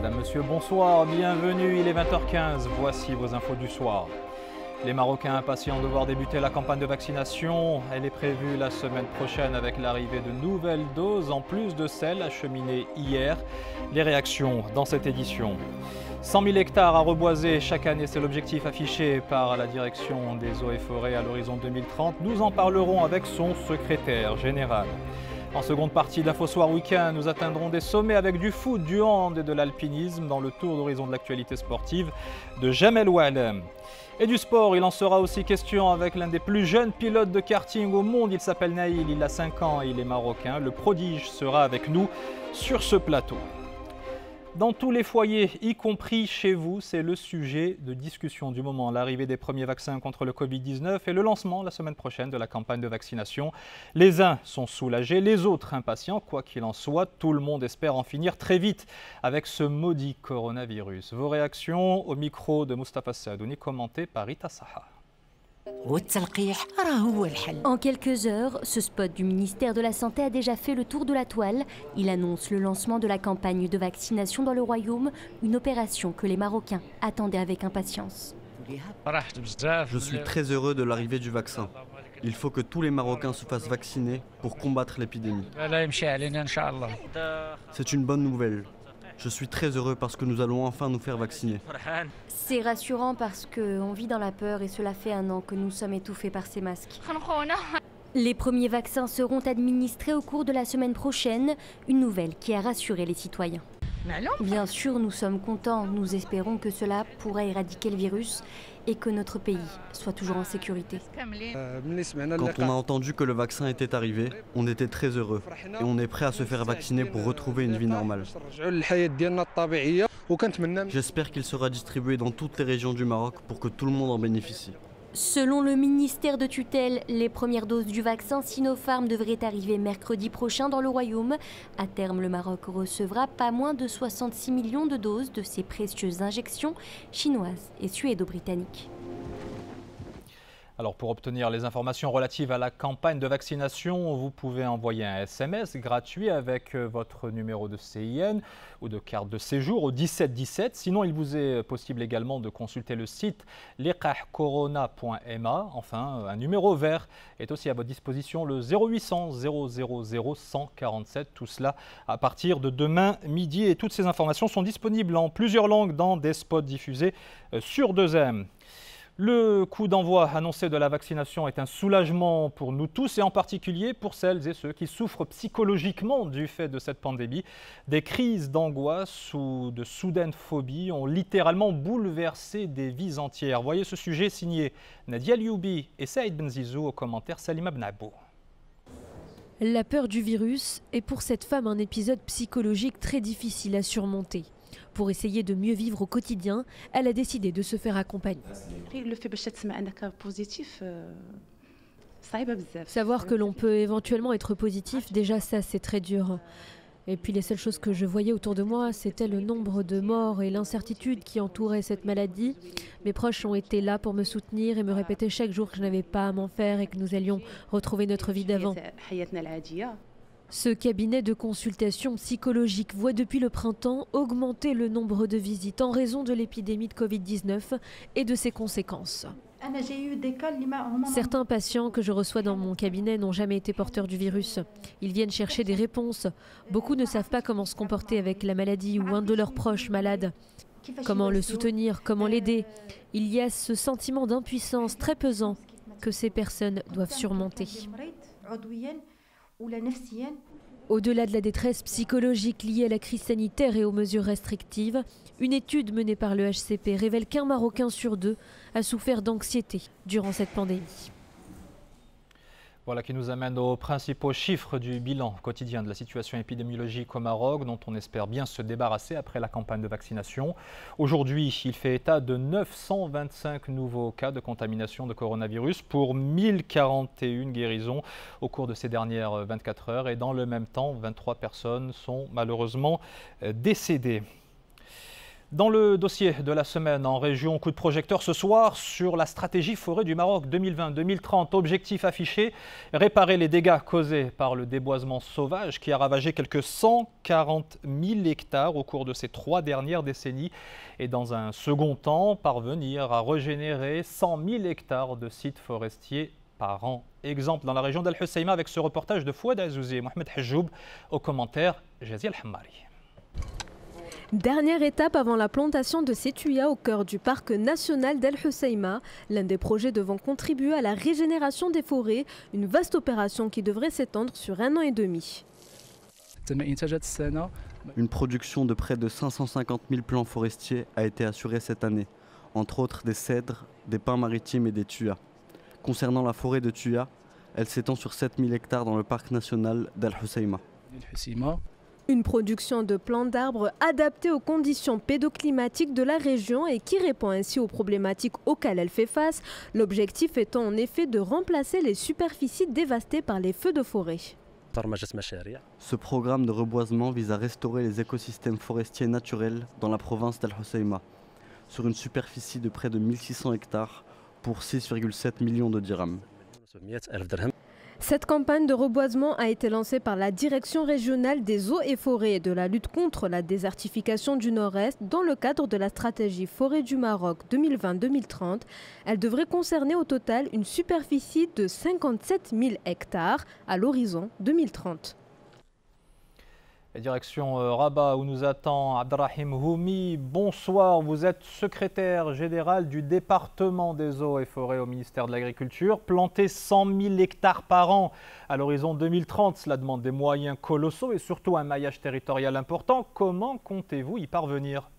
Madame, Monsieur, bonsoir, bienvenue, il est 20h15, voici vos infos du soir. Les Marocains impatients de voir débuter la campagne de vaccination. Elle est prévue la semaine prochaine avec l'arrivée de nouvelles doses, en plus de celles acheminées hier. Les réactions dans cette édition. 100 000 hectares à reboiser chaque année, c'est l'objectif affiché par la direction des eaux et forêts à l'horizon 2030. Nous en parlerons avec son secrétaire général. En seconde partie d'Info Soir Week-end, nous atteindrons des sommets avec du foot, du hand et de l'alpinisme dans le tour d'horizon de l'actualité sportive de Jamel Oualem. Et du sport, il en sera aussi question avec l'un des plus jeunes pilotes de karting au monde. Il s'appelle Naïl, il a 5 ans et il est marocain. Le prodige sera avec nous sur ce plateau. Dans tous les foyers, y compris chez vous, c'est le sujet de discussion du moment. L'arrivée des premiers vaccins contre le Covid-19 et le lancement la semaine prochaine de la campagne de vaccination. Les uns sont soulagés, les autres impatients. Quoi qu'il en soit, tout le monde espère en finir très vite avec ce maudit coronavirus. Vos réactions au micro de Mustafa Sadouni, commentées par Rita Saha. En quelques heures, ce spot du ministère de la Santé a déjà fait le tour de la toile. Il annonce le lancement de la campagne de vaccination dans le Royaume, une opération que les Marocains attendaient avec impatience. Je suis très heureux de l'arrivée du vaccin. Il faut que tous les Marocains se fassent vacciner pour combattre l'épidémie. C'est une bonne nouvelle. Je suis très heureux parce que nous allons enfin nous faire vacciner. C'est rassurant parce qu'on vit dans la peur et cela fait 1 an que nous sommes étouffés par ces masques. Les premiers vaccins seront administrés au cours de la semaine prochaine, une nouvelle qui a rassuré les citoyens. Bien sûr, nous sommes contents, nous espérons que cela pourra éradiquer le virus et que notre pays soit toujours en sécurité. Quand on a entendu que le vaccin était arrivé, on était très heureux et on est prêt à se faire vacciner pour retrouver une vie normale. J'espère qu'il sera distribué dans toutes les régions du Maroc pour que tout le monde en bénéficie. Selon le ministère de tutelle, les premières doses du vaccin Sinopharm devraient arriver mercredi prochain dans le Royaume. À terme, le Maroc recevra pas moins de 66 millions de doses de ces précieuses injections chinoises et suédo-britanniques. Alors pour obtenir les informations relatives à la campagne de vaccination, vous pouvez envoyer un SMS gratuit avec votre numéro de CIN ou de carte de séjour au 1717. Sinon, il vous est possible également de consulter le site liqahcorona.ma. Enfin, un numéro vert est aussi à votre disposition, le 0800 000 147. Tout cela à partir de demain midi. Et toutes ces informations sont disponibles en plusieurs langues dans des spots diffusés sur 2M. Le coup d'envoi annoncé de la vaccination est un soulagement pour nous tous et en particulier pour celles et ceux qui souffrent psychologiquement du fait de cette pandémie. Des crises d'angoisse ou de soudaines phobies ont littéralement bouleversé des vies entières. Voyez ce sujet signé Nadia Lioubi et Saïd Benzizou au commentaire Salima Bnabou. La peur du virus est pour cette femme un épisode psychologique très difficile à surmonter. Pour essayer de mieux vivre au quotidien, elle a décidé de se faire accompagner. Savoir que l'on peut éventuellement être positif, déjà ça c'est très dur. Et puis les seules choses que je voyais autour de moi, c'était le nombre de morts et l'incertitude qui entourait cette maladie. Mes proches ont été là pour me soutenir et me répéter chaque jour que je n'avais pas à m'en faire et que nous allions retrouver notre vie d'avant. Ce cabinet de consultation psychologique voit depuis le printemps augmenter le nombre de visites en raison de l'épidémie de Covid-19 et de ses conséquences. Certains patients que je reçois dans mon cabinet n'ont jamais été porteurs du virus. Ils viennent chercher des réponses. Beaucoup ne savent pas comment se comporter avec la maladie ou un de leurs proches malade. Comment le soutenir, comment l'aider. Il y a ce sentiment d'impuissance très pesant que ces personnes doivent surmonter. Au-delà de la détresse psychologique liée à la crise sanitaire et aux mesures restrictives, une étude menée par le HCP révèle qu'1 Marocain sur 2 a souffert d'anxiété durant cette pandémie. Voilà qui nous amène aux principaux chiffres du bilan quotidien de la situation épidémiologique au Maroc, dont on espère bien se débarrasser après la campagne de vaccination. Aujourd'hui, il fait état de 925 nouveaux cas de contamination de coronavirus pour 1041 guérisons au cours de ces dernières 24 heures. Et dans le même temps, 23 personnes sont malheureusement décédées. Dans le dossier de la semaine en région, coup de projecteur ce soir sur la stratégie forêt du Maroc 2020-2030. Objectif affiché, réparer les dégâts causés par le déboisement sauvage qui a ravagé quelques 140 000 hectares au cours de ces 3 dernières décennies. Et dans un second temps, parvenir à régénérer 100 000 hectares de sites forestiers par an. Exemple dans la région d'Al Husseima avec ce reportage de Fouad Azouzi et Mohamed Hajoub. Au commentaire, Jazi Al-Hammari. Dernière étape avant la plantation de sétuya au cœur du parc national d'Al Husseima, l'un des projets devant contribuer à la régénération des forêts, une vaste opération qui devrait s'étendre sur 1 an et demi. Une production de près de 550 000 plants forestiers a été assurée cette année, entre autres des cèdres, des pins maritimes et des tuyas. Concernant la forêt de Tuya, elle s'étend sur 7 000 hectares dans le parc national d'Al Husseima. Une production de plants d'arbres adaptés aux conditions pédoclimatiques de la région et qui répond ainsi aux problématiques auxquelles elle fait face, l'objectif étant en effet de remplacer les superficies dévastées par les feux de forêt. Ce programme de reboisement vise à restaurer les écosystèmes forestiers naturels dans la province d'Al Husseima, sur une superficie de près de 1600 hectares pour 6,7 millions de dirhams. Cette campagne de reboisement a été lancée par la Direction régionale des eaux et forêts et de la lutte contre la désertification du Nord-Est dans le cadre de la stratégie forêt du Maroc 2020-2030. Elle devrait concerner au total une superficie de 57 000 hectares à l'horizon 2030. Direction Rabat où nous attend Abdrahim Houmi. Bonsoir, vous êtes secrétaire général du département des eaux et forêts au ministère de l'Agriculture. Planter 100 000 hectares par an à l'horizon 2030, cela demande des moyens colossaux et surtout un maillage territorial important. Comment comptez-vous y parvenir ?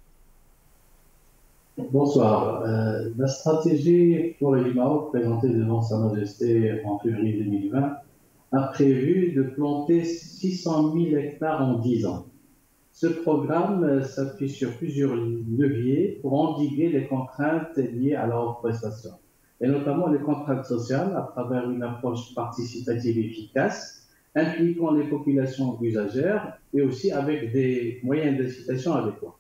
Bonsoir. La stratégie forêt du Maroc présentée devant Sa Majesté en février 2020 a prévu de planter 600 000 hectares en 10 ans. Ce programme s'appuie sur plusieurs leviers pour endiguer les contraintes liées à la reforestation, et notamment les contraintes sociales à travers une approche participative efficace, impliquant les populations usagères et aussi avec des moyens d'incitation adéquats.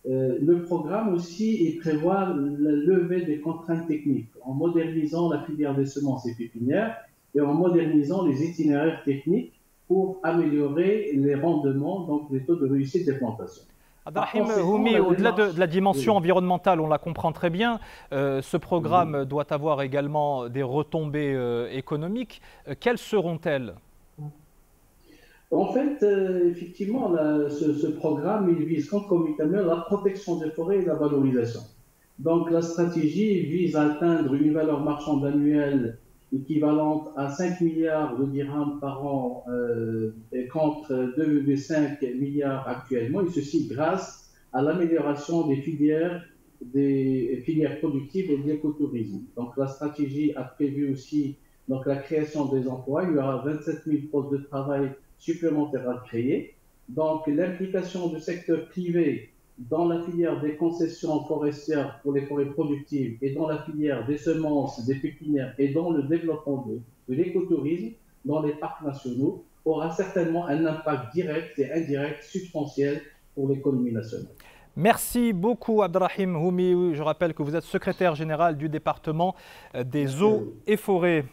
Le programme aussi il prévoit la levée des contraintes techniques en modernisant la filière des semences et pépinières et en modernisant les itinéraires techniques pour améliorer les rendements, donc les taux de réussite des plantations. Abdrahim Houmi, au-delà de la dimension environnementale, on la comprend très bien, ce programme doit avoir également des retombées économiques. Quelles seront-elles ? En fait, effectivement, ce programme il vise concomitamment la protection des forêts et la valorisation. Donc la stratégie vise à atteindre une valeur marchande annuelle équivalente à 5 milliards de dirhams par an contre 2,5 milliards actuellement, et ceci grâce à l'amélioration des filières productives et de l'écotourisme. Donc la stratégie a prévu aussi donc, la création des emplois. Il y aura 27 000 postes de travail supplémentaires à créer. Donc l'implication du secteur privé dans la filière des concessions forestières pour les forêts productives et dans la filière des semences, des pépinières et dans le développement de l'écotourisme dans les parcs nationaux aura certainement un impact direct et indirect substantiel pour l'économie nationale. Merci beaucoup Abdrahim Houmi. Je rappelle que vous êtes secrétaire général du département des eaux et forêts.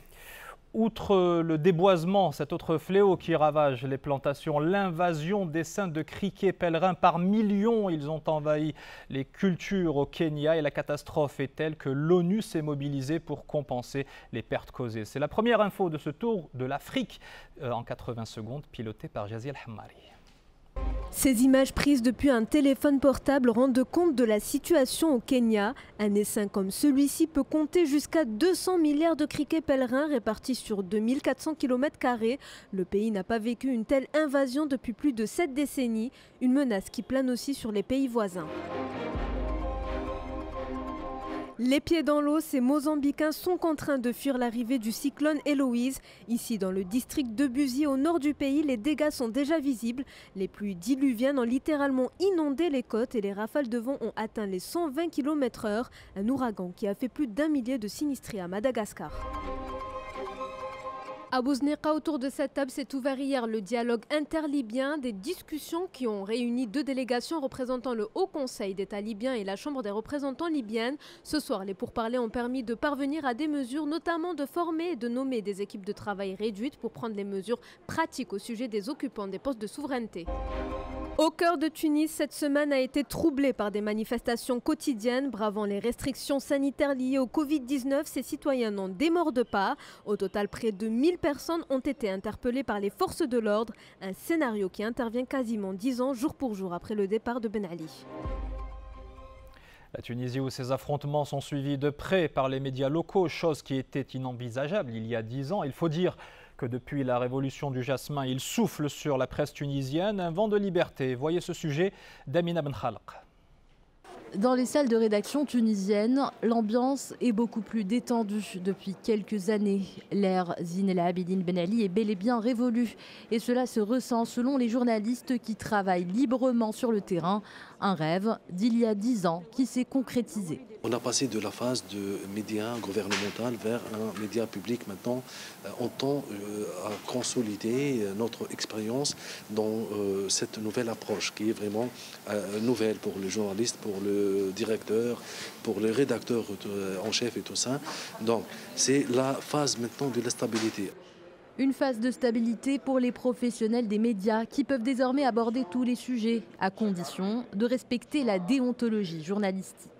Outre le déboisement, cet autre fléau qui ravage les plantations, l'invasion d'essaims de criquets pèlerins par millions, ils ont envahi les cultures au Kenya et la catastrophe est telle que l'ONU s'est mobilisée pour compenser les pertes causées. C'est la première info de ce tour de l'Afrique en 80 secondes, piloté par Jazi Al-Hammari. Ces images prises depuis un téléphone portable rendent compte de la situation au Kenya. Un essaim comme celui-ci peut compter jusqu'à 200 milliards de criquets pèlerins répartis sur 2400 km². Le pays n'a pas vécu une telle invasion depuis plus de 7 décennies, une menace qui plane aussi sur les pays voisins. Les pieds dans l'eau, ces Mozambicains sont contraints de fuir l'arrivée du cyclone Héloïse. Ici, dans le district de Buzi, au nord du pays, les dégâts sont déjà visibles. Les pluies diluviennes ont littéralement inondé les côtes et les rafales de vent ont atteint les 120 km/h. Un ouragan qui a fait plus d'1 millier de sinistrés à Madagascar. À Bouznika, autour de cette table, s'est ouvert hier le dialogue interlibyen, des discussions qui ont réuni 2 délégations représentant le Haut Conseil d'État libyen et la Chambre des représentants libyenne. Ce soir, les pourparlers ont permis de parvenir à des mesures, notamment de former et de nommer des équipes de travail réduites pour prendre les mesures pratiques au sujet des occupants des postes de souveraineté. Au cœur de Tunis, cette semaine a été troublée par des manifestations quotidiennes. Bravant les restrictions sanitaires liées au Covid-19, ces citoyens n'en démordent pas. Au total, près de 1000 personnes ont été interpellées par les forces de l'ordre. Un scénario qui intervient quasiment 10 ans, jour pour jour, après le départ de Ben Ali. La Tunisie où ces affrontements sont suivis de près par les médias locaux, chose qui était inenvisageable il y a 10 ans. Il faut dire que depuis la révolution du jasmin, il souffle sur la presse tunisienne un vent de liberté. Voyez ce sujet d'Amina Ben Khalq. Dans les salles de rédaction tunisiennes, l'ambiance est beaucoup plus détendue depuis quelques années. L'ère Zine El Abidine Ben Ali est bel et bien révolue. Et cela se ressent selon les journalistes qui travaillent librement sur le terrain. Un rêve d'il y a 10 ans qui s'est concrétisé. On a passé de la phase de média gouvernemental vers un média public maintenant. On tend à consolider notre expérience dans cette nouvelle approche qui est vraiment nouvelle pour le journaliste, pour le directeur, pour le rédacteur en chef et tout ça. Donc c'est la phase maintenant de la stabilité. Une phase de stabilité pour les professionnels des médias qui peuvent désormais aborder tous les sujets, à condition de respecter la déontologie journalistique.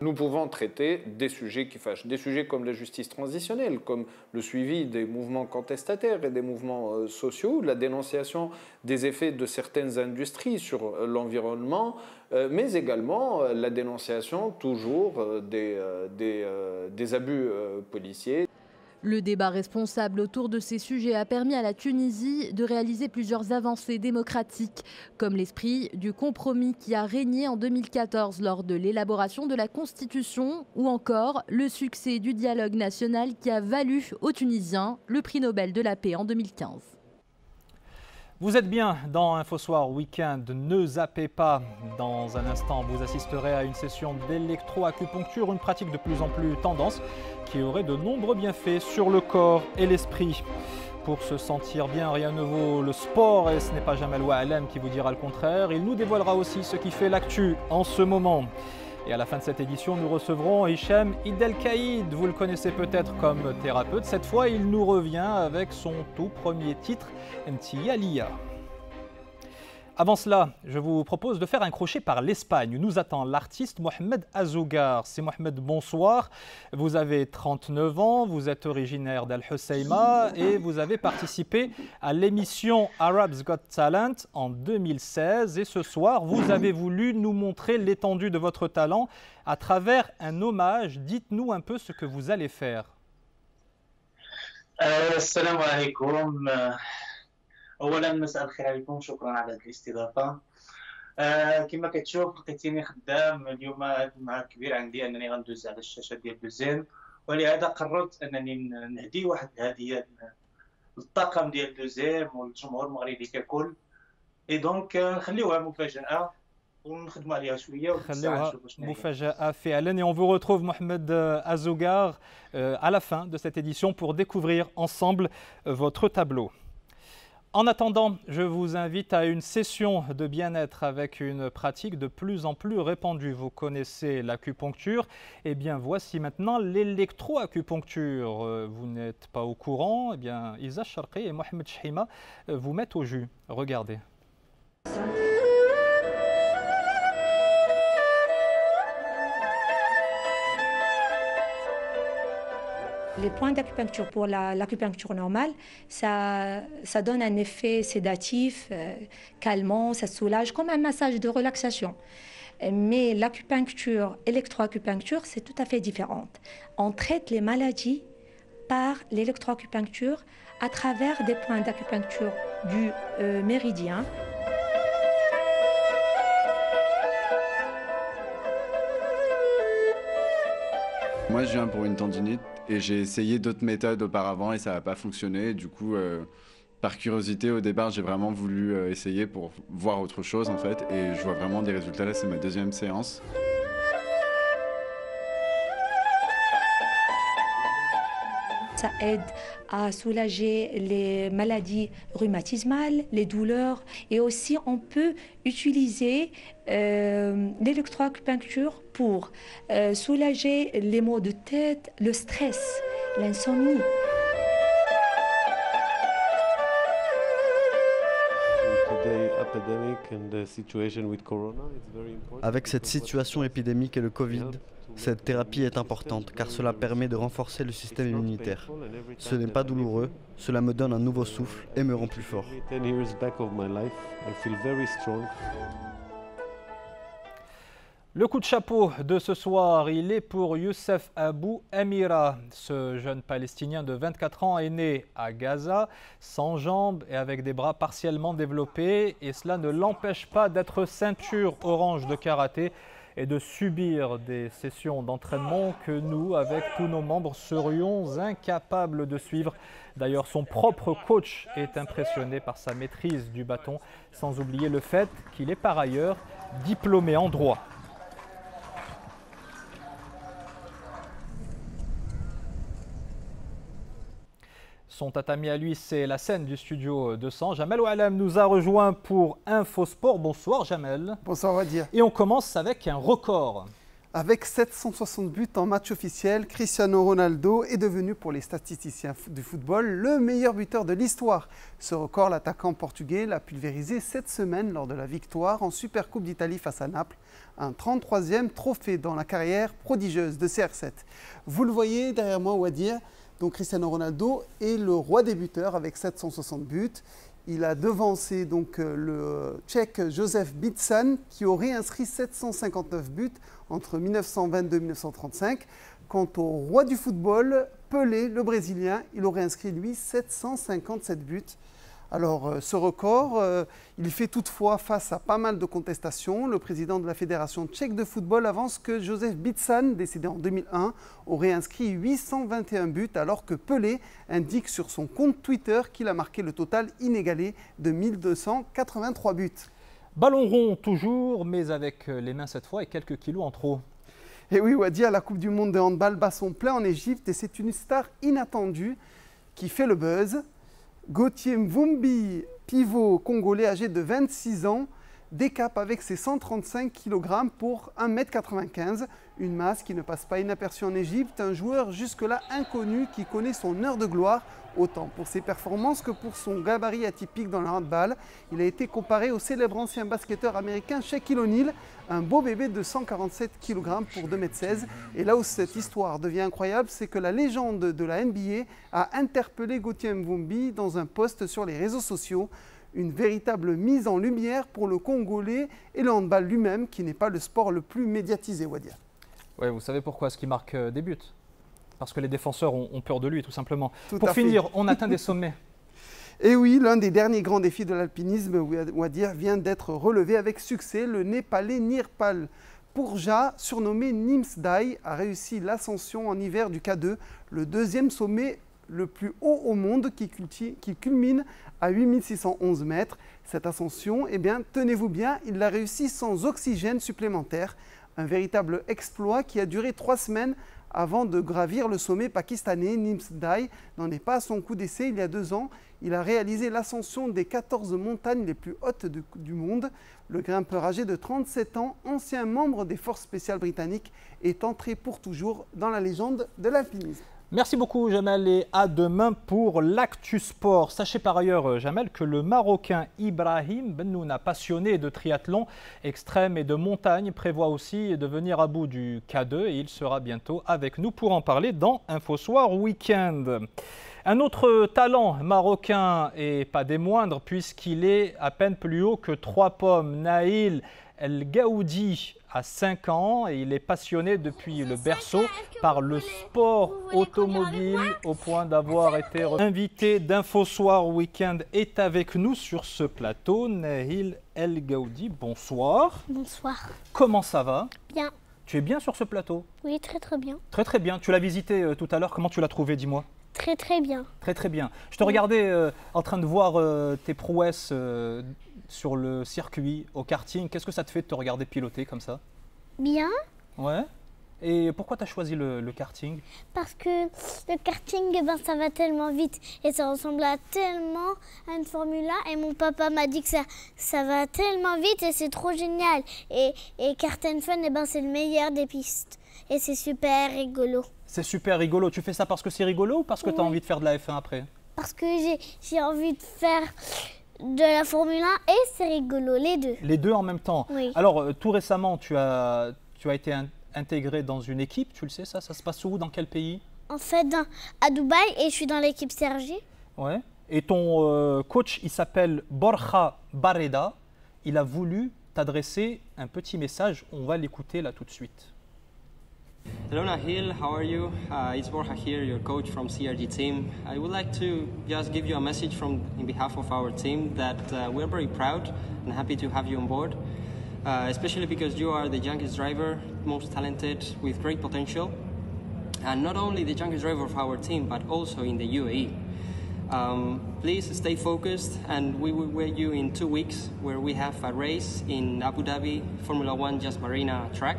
Nous pouvons traiter des sujets qui fâchent, des sujets comme la justice transitionnelle, comme le suivi des mouvements contestataires et des mouvements sociaux, la dénonciation des effets de certaines industries sur l'environnement, mais également la dénonciation toujours des abus policiers. Le débat responsable autour de ces sujets a permis à la Tunisie de réaliser plusieurs avancées démocratiques, comme l'esprit du compromis qui a régné en 2014 lors de l'élaboration de la Constitution, ou encore le succès du dialogue national qui a valu aux Tunisiens le prix Nobel de la paix en 2015. Vous êtes bien dans InfoSoir Week-end, ne zappez pas. Dans un instant, vous assisterez à une session d'électroacupuncture, une pratique de plus en plus tendance qui aurait de nombreux bienfaits sur le corps et l'esprit. Pour se sentir bien, rien ne vaut le sport et ce n'est pas Jamal Oualem qui vous dira le contraire. Il nous dévoilera aussi ce qui fait l'actu en ce moment. Et à la fin de cette édition, nous recevrons Hicham Idelkaïd. Vous le connaissez peut-être comme thérapeute. Cette fois, il nous revient avec son tout premier titre, Ntiyalia. Avant cela, je vous propose de faire un crochet par l'Espagne. Nous attend l'artiste Mohamed Azougar. C'est Mohamed, bonsoir. Vous avez 39 ans, vous êtes originaire d'Al Hoceima et vous avez participé à l'émission Arabs Got Talent en 2016. Et ce soir, vous avez voulu nous montrer l'étendue de votre talent à travers un hommage. Dites-nous un peu ce que vous allez faire. Assalamu alaikum. اولا مساء الخير عليكم، شكرا على الاستضافه. كما كتشوف لقيتيني خدام اليوم. هذا المعرض كبير عندي انني غندوز على الشاشه ديال دوزين، ولهذا قررت انني نهدي واحد الهديه للطاقم ديال دوزين والجمهور المغربي ككل. اي دونك نخليوها مفاجاه ونخدموا عليها شويه ونشوفوا شنو مفاجاه فعلا. Et on vous retrouve Mohamed Azougar à la fin de cette édition pour découvrir ensemble votre tableau. En attendant, je vous invite à une session de bien-être avec une pratique de plus en plus répandue. Vous connaissez l'acupuncture, eh bien voici maintenant l'électroacupuncture. Vous n'êtes pas au courant, eh bien Isa Sharqi et Mohamed Chahima vous mettent au jus. Regardez. Les points d'acupuncture pour l'acupuncture normale, ça donne un effet sédatif, calmant, ça soulage, comme un massage de relaxation. Mais l'acupuncture, électroacupuncture, c'est tout à fait différent. On traite les maladies par l'électroacupuncture à travers des points d'acupuncture du méridien. Moi, je viens pour une tendinite et j'ai essayé d'autres méthodes auparavant et ça n'a pas fonctionné. Du coup, par curiosité, au départ, j'ai vraiment voulu essayer pour voir autre chose en fait. Et je vois vraiment des résultats. Là, c'est ma deuxième séance. Ça aide à soulager les maladies rhumatismales, les douleurs, et aussi on peut utiliser l'électroacupuncture pour soulager les maux de tête, le stress, l'insomnie. Avec cette situation épidémique et le Covid, cette thérapie est importante car cela permet de renforcer le système immunitaire. Ce n'est pas douloureux, cela me donne un nouveau souffle et me rend plus fort. Le coup de chapeau de ce soir, il est pour Youssef Abou Amira. Ce jeune Palestinien de 24 ans est né à Gaza, sans jambes et avec des bras partiellement développés. Et cela ne l'empêche pas d'être ceinture orange de karaté et de subir des sessions d'entraînement que nous, avec tous nos membres, serions incapables de suivre. D'ailleurs, son propre coach est impressionné par sa maîtrise du bâton, sans oublier le fait qu'il est par ailleurs diplômé en droit. Son tatami à lui, c'est la scène du studio 200. Jamel Oualem nous a rejoint pour Infosport. Bonsoir Jamel. Bonsoir Wadia. Et on commence avec un record. Avec 760 buts en match officiel, Cristiano Ronaldo est devenu pour les statisticiens du football le meilleur buteur de l'histoire. Ce record, l'attaquant portugais l'a pulvérisé cette semaine lors de la victoire en Supercoupe d'Italie face à Naples. Un 33e trophée dans la carrière prodigieuse de CR7. Vous le voyez derrière moi Wadia. Donc Cristiano Ronaldo est le roi des buteurs avec 760 buts. Il a devancé donc le Tchèque Josef Bitsan qui aurait inscrit 759 buts entre 1922 et 1935. Quant au roi du football, Pelé, le Brésilien, il aurait inscrit lui 757 buts. Alors ce record, il fait toutefois face à pas mal de contestations. Le président de la Fédération tchèque de football avance que Josef Bitsan, décédé en 2001, aurait inscrit 821 buts alors que Pelé indique sur son compte Twitter qu'il a marqué le total inégalé de 1283 buts. Ballon rond toujours, mais avec les mains cette fois et quelques kilos en trop. Et oui, Wadia, la Coupe du Monde de handball bat son plein en Égypte et c'est une star inattendue qui fait le buzz. Gauthier Mvumbi, pivot congolais âgé de 26 ans, décape avec ses 135 kg pour 1,95 m, une masse qui ne passe pas inaperçue en Égypte, un joueur jusque-là inconnu qui connaît son heure de gloire, autant pour ses performances que pour son gabarit atypique dans le handball. Il a été comparé au célèbre ancien basketteur américain Shaquille O'Neal, un beau bébé de 147 kg pour 2,16 m. Et là où cette histoire devient incroyable, c'est que la légende de la NBA a interpellé Gauthier Mvumbi dans un post sur les réseaux sociaux. Une véritable mise en lumière pour le Congolais et le handball lui-même, qui n'est pas le sport le plus médiatisé, Wadia. Oui, vous savez pourquoi est-ce qu'il marque des buts? Parce que les défenseurs ont peur de lui, tout simplement. Tout pour finir, on atteint des sommets. Et oui, l'un des derniers grands défis de l'alpinisme, Wadia, vient d'être relevé avec succès. Le Népalais Nirpal Purja, surnommé Nimsdai, a réussi l'ascension en hiver du K2, le deuxième sommet le plus haut au monde qui culmine à 8611 mètres. Cette ascension, eh bien, tenez-vous bien, il l'a réussi sans oxygène supplémentaire. Un véritable exploit qui a duré 3 semaines avant de gravir le sommet pakistanais. Nimsdai n'en est pas à son coup d'essai. Il y a 2 ans, il a réalisé l'ascension des 14 montagnes les plus hautes du monde. Le grimpeur âgé de 37 ans, ancien membre des forces spéciales britanniques, est entré pour toujours dans la légende de l'alpinisme. Merci beaucoup Jamel et à demain pour l'Actu Sport. Sachez par ailleurs Jamel que le Marocain Ibrahim Bennouna, passionné de triathlon extrême et de montagne, prévoit aussi de venir à bout du K2 et il sera bientôt avec nous pour en parler dans Infosoir Week-end. Un autre talent marocain et pas des moindres puisqu'il est à peine plus haut que 3 pommes, Naïl El Gaoudi a 5 ans et il est passionné depuis le berceau par le sport automobile au point d'avoir été invité d'Infosoir Week-end est avec nous sur ce plateau. Naïl El Gaoudi, bonsoir. Bonsoir. Comment ça va? Bien. Tu es bien sur ce plateau? Oui, très très bien. Très très bien. Tu l'as visité tout à l'heure, comment tu l'as trouvé, dis-moi? Très très bien. Très très bien. Je te regardais en train de voir tes prouesses sur le circuit, au karting. Qu'est-ce que ça te fait de te regarder piloter comme ça? Bien. Ouais. Et pourquoi tu as choisi le karting? Parce que le karting, eh ben, ça va tellement vite et ça ressemble tellement à une Formule 1. Et mon papa m'a dit que ça va tellement vite et c'est trop génial. Et Kart and Fun, eh ben, c'est le meilleur des pistes. Et c'est super rigolo. C'est super rigolo. Tu fais ça parce que c'est rigolo ou parce que tu as envie de faire de la F1 après? Parce que j'ai envie de faire de la Formule 1 et c'est rigolo, les deux. Les deux en même temps? Oui. Alors, tout récemment, tu as été intégré dans une équipe, tu le sais ça? Ça se passe où? Dans quel pays? En fait, à Dubaï, et je suis dans l'équipe Sergi. Ouais. Et ton coach, il s'appelle Borja Barreda. Il a voulu t'adresser un petit message. On va l'écouter là tout de suite. Hello Nahil, how are you? It's Borja here, your coach from CRG team. I would like to just give you a message in behalf of our team that we're very proud and happy to have you on board. Especially because you are the youngest driver, most talented, with great potential. And not only the youngest driver of our team, but also in the UAE. Please stay focused and we will wait you in 2 weeks where we have a race in Abu Dhabi, Formula One Just Marina track.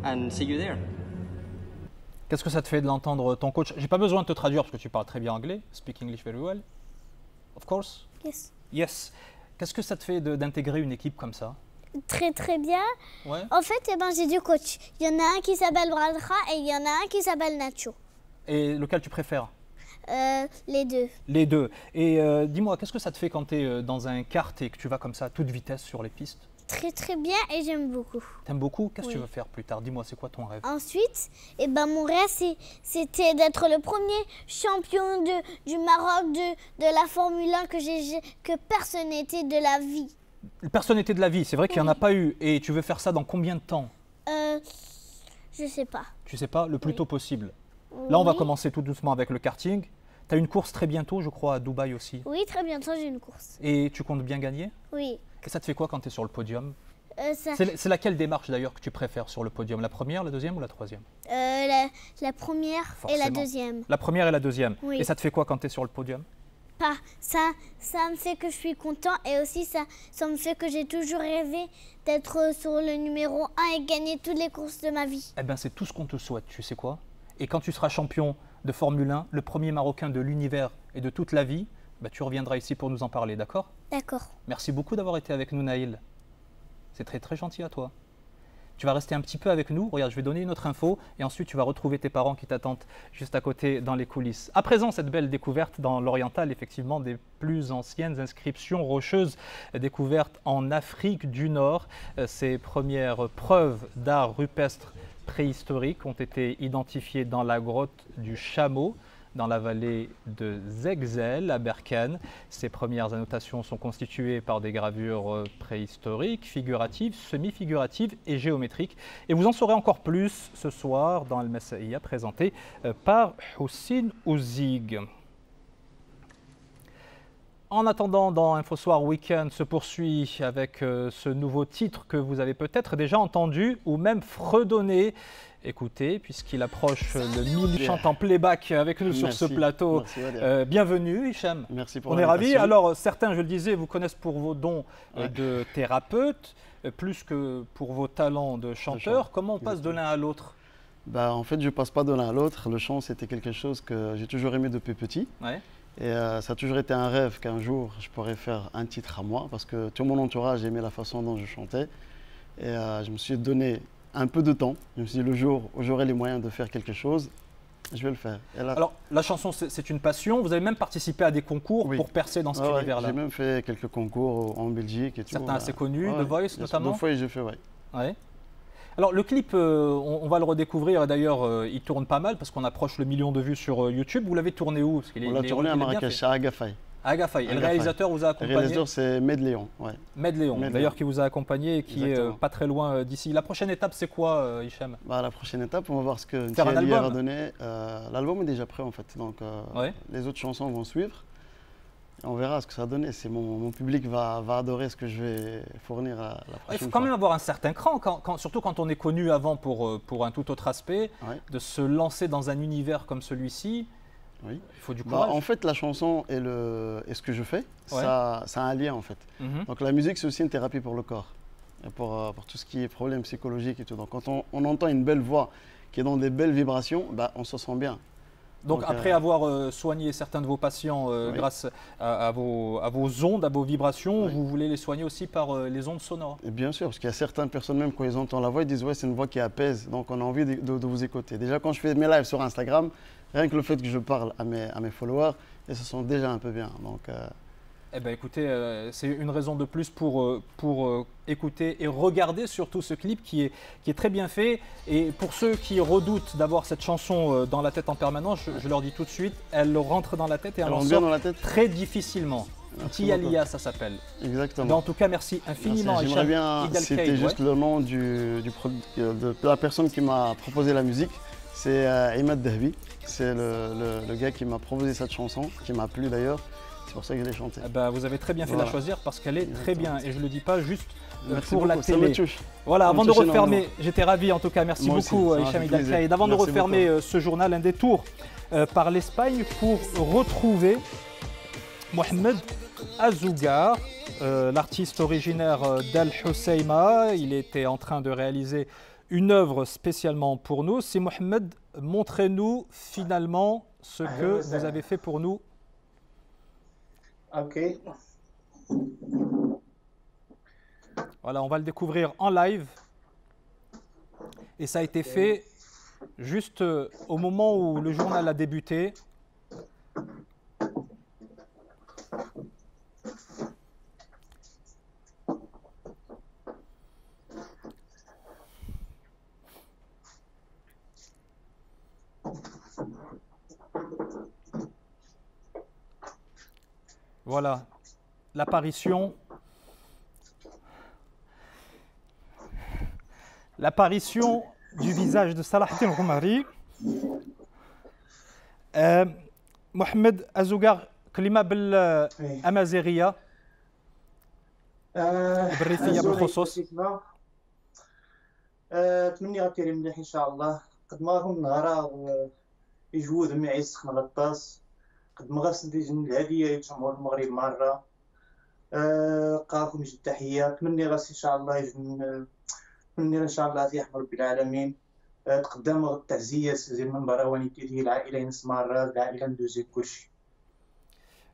And see you there. Qu'est-ce que ça te fait de l'entendre ton coach? J'ai pas besoin de te traduire parce que tu parles très bien anglais. Speak English very well. Of course? Yes. Yes. Qu'est-ce que ça te fait d'intégrer une équipe comme ça? Très très bien. Ouais. En fait, eh ben, j'ai deux coachs. Il y en a un qui s'appelle Bradra et il y en a un qui s'appelle Nacho. Et lequel tu préfères? Les deux. Les deux. Et dis-moi, qu'est-ce que ça te fait quand tu es dans un kart et que tu vas comme ça à toute vitesse sur les pistes? Très très bien et j'aime beaucoup. T'aimes beaucoup? Qu'est-ce que tu veux faire plus tard? Dis-moi, c'est quoi ton rêve? Ensuite, eh ben, mon rêve, c'était d'être le premier champion du Maroc de la Formule 1 que personne n'était de la vie. Personne n'était de la vie, c'est vrai qu'il n'y en a pas eu. Et tu veux faire ça dans combien de temps? Je sais pas. Tu sais pas? Le plus tôt possible. Là, on va commencer tout doucement avec le karting. Tu as une course très bientôt, je crois, à Dubaï aussi. Oui, très bientôt, j'ai une course. Et tu comptes bien gagner? Oui. Et ça te fait quoi quand tu es sur le podium? C'est laquelle démarche d'ailleurs que tu préfères sur le podium? La première, la deuxième ou la troisième? La première Forcément. et la deuxième. La première et la deuxième. Oui. Et ça te fait quoi quand tu es sur le podium? Ça me fait que je suis content et aussi ça me fait que j'ai toujours rêvé d'être sur le numéro 1 et gagner toutes les courses de ma vie. Eh bien, c'est tout ce qu'on te souhaite, tu sais quoi? Et quand tu seras champion de Formule 1, le premier Marocain de l'univers et de toute la vie, bah, tu reviendras ici pour nous en parler, d'accord? D'accord. Merci beaucoup d'avoir été avec nous, Nahil. C'est très très gentil à toi. Tu vas rester un petit peu avec nous. Regarde, je vais donner une autre info et ensuite tu vas retrouver tes parents qui t'attendent juste à côté dans les coulisses. À présent, cette belle découverte dans l'Oriental, effectivement, des plus anciennes inscriptions rocheuses découvertes en Afrique du Nord. Ces premières preuves d'art rupestre préhistorique ont été identifiées dans la grotte du Chameau, dans la vallée de Zegzel, à Berkane. Ces premières annotations sont constituées par des gravures préhistoriques, figuratives, semi-figuratives et géométriques. Et vous en saurez encore plus ce soir dans Al-Masaïa, présenté par Houssine Ouzig. En attendant, dans InfoSoir Weekend se poursuit avec ce nouveau titre que vous avez peut-être déjà entendu ou même fredonné. Écoutez, puisqu'il approche le 1000 chante en playback avec nous sur ce plateau. Bienvenue Hicham. Merci pour On est ravis. Alors certains, je le disais, vous connaissent pour vos dons de thérapeute, plus que pour vos talents de chanteur. Comment on passe de l'un à l'autre? En fait, je ne passe pas de l'un à l'autre. Le chant, c'était quelque chose que j'ai toujours aimé depuis petit. Ouais. Et ça a toujours été un rêve qu'un jour, je pourrais faire un titre à moi, parce que tout mon entourage aimait la façon dont je chantais. Et je me suis donné un peu de temps. Je me suis dit, le jour où j'aurai les moyens de faire quelque chose, je vais le faire. Alors, la chanson, c'est une passion. Vous avez même participé à des concours pour percer dans cet univers-là. J'ai même fait quelques concours en Belgique et tout. Certains assez connus, The Voice notamment. The Voice, j'ai fait, ouais. Alors, le clip, on va le redécouvrir. D'ailleurs, il tourne pas mal parce qu'on approche le 1 million de vues sur YouTube. Vous l'avez tourné où? On l'a tourné à Marrakech, à Agafay. Agafay. Et le réalisateur vous a accompagné? Le réalisateur, c'est Med Léon. Med Léon, d'ailleurs, qui vous a accompagné et qui est pas très loin d'ici. La prochaine étape, c'est quoi, Hicham? La prochaine étape, on va voir ce que Faire un album va donner. L'album est déjà prêt, en fait. Donc, les autres chansons vont suivre. On verra ce que ça va donner. Mon public va adorer ce que je vais fournir la prochaine fois. Il faut quand même avoir un certain cran, surtout quand on est connu avant pour un tout autre aspect, de se lancer dans un univers comme celui-ci. Oui. Il faut du courage. En fait, la chanson et ce que je fais, ça a un lien en fait. Donc la musique, c'est aussi une thérapie pour le corps. et pour tout ce qui est problème psychologique et tout. Donc quand on entend une belle voix qui est dans des belles vibrations, bah, on se sent bien. Donc après avoir soigné certains de vos patients grâce à vos ondes, à vos vibrations, vous voulez les soigner aussi par les ondes sonores? Et bien sûr, parce qu'il y a certaines personnes même quand ils entendent la voix, ils disent ouais, c'est une voix qui apaise, donc on a envie de vous écouter. Déjà quand je fais mes lives sur Instagram, rien que le fait que je parle à mes followers, ils se sentent déjà un peu bien. Donc, eh bien écoutez, c'est une raison de plus pour écouter et regarder surtout ce clip qui est très bien fait. Et pour ceux qui redoutent d'avoir cette chanson dans la tête en permanence, je leur dis tout de suite, elle rentre dans la tête et elle en sort très difficilement. Tialia, ça s'appelle. Exactement. Mais en tout cas, merci infiniment. J'aimerais bien citer juste le nom de la personne qui m'a proposé la musique. C'est Imad Dahbi. C'est le gars qui m'a proposé cette chanson, qui m'a plu d'ailleurs. C'est pour ça que je l'ai chantée. Vous avez très bien fait de la choisir parce qu'elle est très bien. Et je ne le dis pas juste merci pour beaucoup, la télé. Ça me touche. Voilà, avant de refermer, j'étais ravi en tout cas. Merci beaucoup, Hicham Idalkaïd. Avant de refermer ce journal, un détour par l'Espagne pour retrouver Mohamed Azougar, l'artiste originaire d'Al Hoceima. Il était en train de réaliser une œuvre spécialement pour nous. C'est Mohamed, montrez-nous finalement ce que vous avez fait pour nous. Ok. Voilà, on va le découvrir en live. Et ça a été fait juste au moment où le journal a débuté. Voilà, l'apparition du visage de Salah Eddine Roumari. Mohamed Azougar, كلمة بالأمازيغية بالريفية بالخصوص. تمني غتيري مليح إن شاء الله. قد ما هم نهارا يجودهم يعيسخ من الطاس. قد ما غاسندي جن الهدية يجمعوا المغرب مرة. قاكم جد تحية. تمني غاس إن شاء الله تمني إن شاء الله يحمل رب العالمين. تقدم التعزية زي من براواني تيجي العائلة نسمارة العائلة ندوزي كلشي.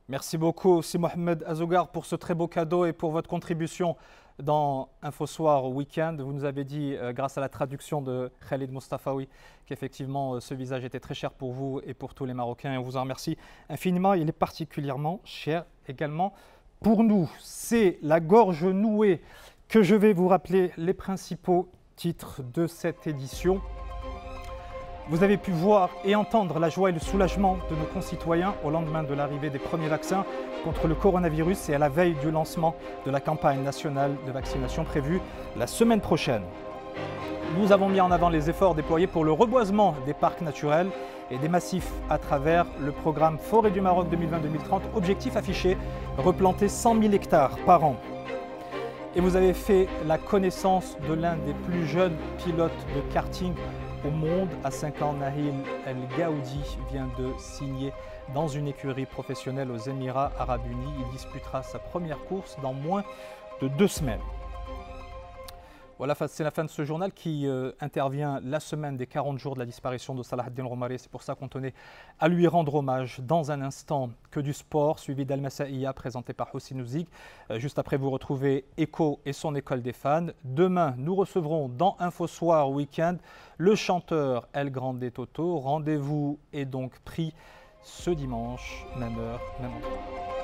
Merci beaucoup, si Mohamed Azougar, pour ce très beau cadeau et pour votre contribution dans InfoSoir Weekend. Vous nous avez dit, grâce à la traduction de Khalid Mustafaoui, qu'effectivement ce visage était très cher pour vous et pour tous les Marocains. Et on vous en remercie infiniment. Il est particulièrement cher également pour nous. C'est La Gorge Nouée que je vais vous rappeler les principaux titres de cette édition. Vous avez pu voir et entendre la joie et le soulagement de nos concitoyens au lendemain de l'arrivée des premiers vaccins contre le coronavirus et à la veille du lancement de la campagne nationale de vaccination prévue la semaine prochaine. Nous avons mis en avant les efforts déployés pour le reboisement des parcs naturels et des massifs à travers le programme Forêt du Maroc 2020-2030. Objectif affiché, replanter 100 000 hectares par an. Et vous avez fait la connaissance de l'un des plus jeunes pilotes de karting au monde. À 5 ans, Nahil El Gaoudi vient de signer dans une écurie professionnelle aux Émirats Arabes Unis. Il disputera sa première course dans moins de 2 semaines. Voilà, c'est la fin de ce journal qui intervient la semaine des 40 jours de la disparition de Salah Eddine Roumari. C'est pour ça qu'on tenait à lui rendre hommage. Dans un instant, que du sport, suivi d'Al Masaïa, présenté par Hossein Ouzig. Juste après, vous retrouvez Echo et son école des fans. Demain, nous recevrons dans InfoSoir Weekend le chanteur El Grande Toto. Rendez-vous est donc pris ce dimanche, même heure, même endroit.